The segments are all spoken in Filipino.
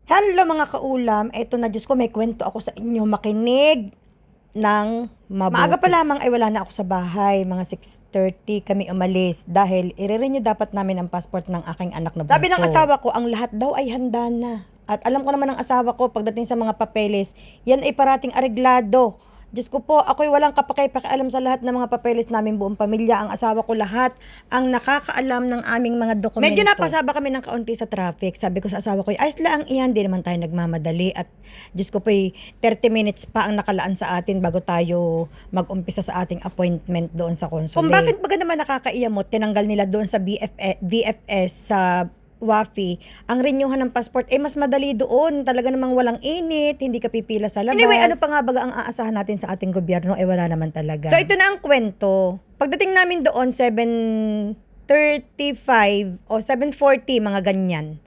Hello mga kaulam, eto na Diyos ko, may kwento ako sa inyo, makinig ng mabuti. Maaga pa lamang ay wala na ako sa bahay, mga 6:30 kami umalis dahil i-renew dapat namin ang passport ng aking anak na bunso. Sabi ng asawa ko, ang lahat daw ay handa na. At alam ko naman ng asawa ko, pagdating sa mga papeles, yan ay parating areglado. Diyos ko po, ako'y walang kapakay-pakialam sa lahat ng mga papeles namin buong pamilya. Ang asawa ko lahat ang nakakaalam ng aming mga dokumento. Medyo napasaba kami ng kaunti sa traffic. Sabi ko sa asawa ko, ayos lang iyan, di naman tayo nagmamadali. At Diyos ko po, 30 minutes pa ang nakalaan sa atin bago tayo mag-umpisa sa ating appointment doon sa consulate. Kung bakit baga naman nakakaiyamot, tinanggal nila doon sa VFS sa Wafi, ang renewhan ng passport, mas madali doon. Talaga namang walang init, hindi ka pipila sa labas. Anyway, ano pa nga baga ang aasahan natin sa ating gobyerno? Wala naman talaga. So, ito na ang kwento. Pagdating namin doon, 7:35 o 7:40, mga ganyan.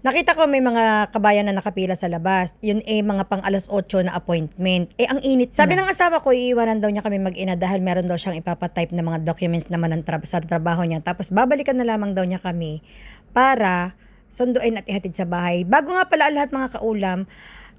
Nakita ko may mga kabayan na nakapila sa labas. Yun mga pang alas 8 na appointment. Ang init na. Sabi ng asawa ko, iiwanan daw niya kami mag-ina dahil meron daw siyang ipapatype na mga documents naman sa trabaho niya. Tapos babalikan na lamang daw niya kami para sunduin at ihatid sa bahay. Bago nga pala lahat mga kaulam,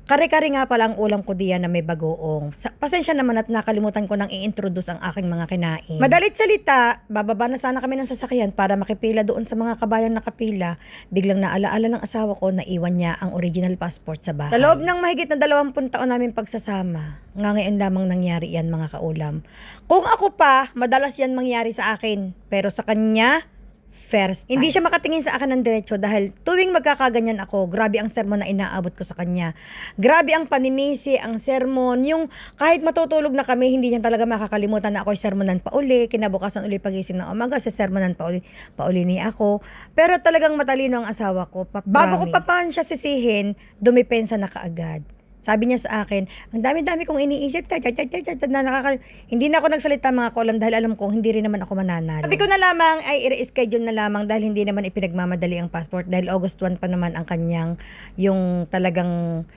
kare-kare nga pala ang ulam ko diyan na may bagoong. Pasensya naman at nakalimutan ko nang i-introduce ang aking mga kinain. Madalit salita, bababa na sana kami ng sasakyan para makipila doon sa mga kabayan na kapila. Biglang naalaala ng asawa ko na iwan niya ang original passport sa bahay. Sa loob ng mahigit na 20 taon namin pagsasama, nga ngayon lamang nangyari yan mga kaulam. Kung ako pa, madalas yan mangyari sa akin. Pero sa kanya, first time. Hindi siya makatingin sa akin ng diretso dahil tuwing magkakaganyan ako, grabe ang sermon na inaabot ko sa kanya. Grabe ang paninisi, ang sermon, yung kahit matutulog na kami, hindi niya talaga makakalimutan na ako'y sermonan pa uli, kinabukasan uli pagising ng umaga, sa sermonan pa uli ni ako. Pero talagang matalino ang asawa ko. Bago ko pa paano siya sisihin, dumipensa na kaagad. Sabi niya sa akin, ang dami-dami kong iniisip, hindi na ako nagsalita mga kaulam dahil alam kong hindi rin naman ako mananalo. Sabi ko na lamang ay i-reschedule na lamang dahil hindi naman ipinagmamadali ang passport dahil August 1 pa naman ang kanyang yung talagang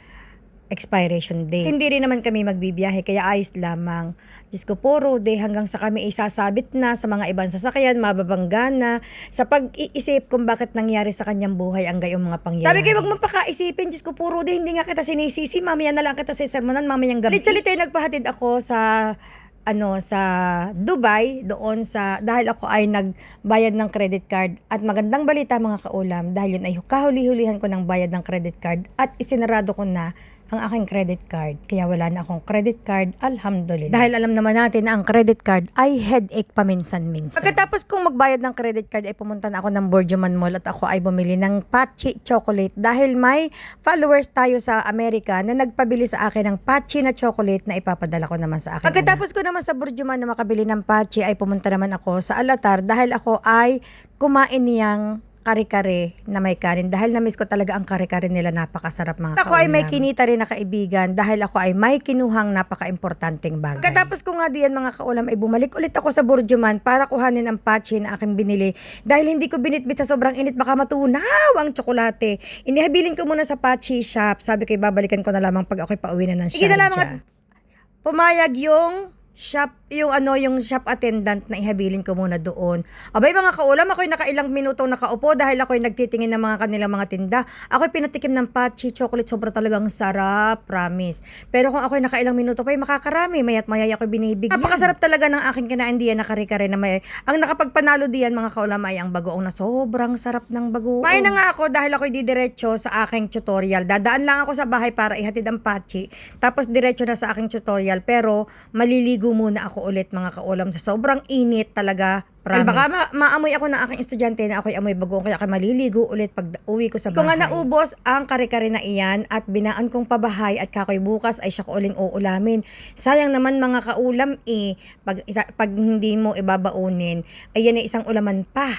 expiration date. Hindi rin naman kami magbibiyahe kaya ayos lamang. Diyos ko po, Rudy, hanggang sa kami isasabit na sa mga ibang sasakyan, mababangga na sa pag-iisip kung bakit nangyari sa kanyang buhay ang gayong mga pangyayari. Sabi kayo, wag mo pakaisipin, Diyos ko po, Rudy, hindi nga kita sinisisi, mamaya na lang kita sa sermonan, mamayang gabi. Litsalita nagpahatid ako sa Dubai doon dahil ako ay nagbayad ng credit card at magandang balita mga kaulam dahil yun ay kahuli-hulihan ko ng bayad ng credit card at isinarado ko na ang aking credit card. Kaya wala na akong credit card, alhamdulillah. Dahil alam naman natin na ang credit card ay headache paminsan-minsan. Pagkatapos kong magbayad ng credit card ay pumunta na ako ng Borjoman Mall at ako ay bumili ng Pachi chocolate dahil may followers tayo sa Amerika na nagpabili sa akin ng Pachi na chocolate na ipapadala ko naman sa akin. Pagkatapos ko naman sa Borjoman na makabili ng Pachi ay pumunta naman ako sa Alatar dahil ako ay kumain niyang kare-kare na may kanin dahil na-miss ko talaga ang kare-kare nila, napakasarap mga kaulam. Ako ay may kinita rin na kaibigan dahil ako ay may kinuhang napaka-importanteng bagay. Pagkatapos ko nga diyan mga kaulam ay bumalik ulit ako sa Borjoman para kuhanin ang Pachi na aking binili dahil hindi ko binitbit sa sobrang init baka matunaw ang tsokolate. Inihabilin ko muna sa Pachi shop. Sabi ko babalikan ko na lamang pag ako'y pauwi na ng Sharjah. Sige na lamang at pumayag yung shop attendant na ihabilin ko muna doon. Abay mga kaulam, ako'y nakailang minutong nakaupo dahil ako'y nagtitingin ng mga kanilang mga tinda. Ako'y pinatikim ng Pachi chocolate, sobra talagang sarap, promise. Pero kung ako'y nakailang minuto pa, makakarami, maya't maya ako'y binibigyan. Napakasarap talaga ng aking kinain diyan na kare-kare na may, ang nakapagpanalo diyan mga kaulam ay ang bagoong na sobrang sarap ng bagoong. May na nga ako dahil ako'y didiretso sa aking tutorial. Dadaan lang ako sa bahay para ihatid ang Pachi, tapos diretso na sa aking tutorial, pero maliligo muna ako ulit mga kaulam sa sobrang init talaga, promise. Baka maamoy ako ng aking estudyante na ako'y amoy bagoong kaya ako maliligo ulit pag uwi ko sa bahay. Kung nga naubos ang kare-kare na iyan at binaan kong pabahay at kakoy bukas ay siya ko uling uulamin. Sayang naman mga kaulam pag hindi mo ibabaunin ay yan ay isang ulaman pa.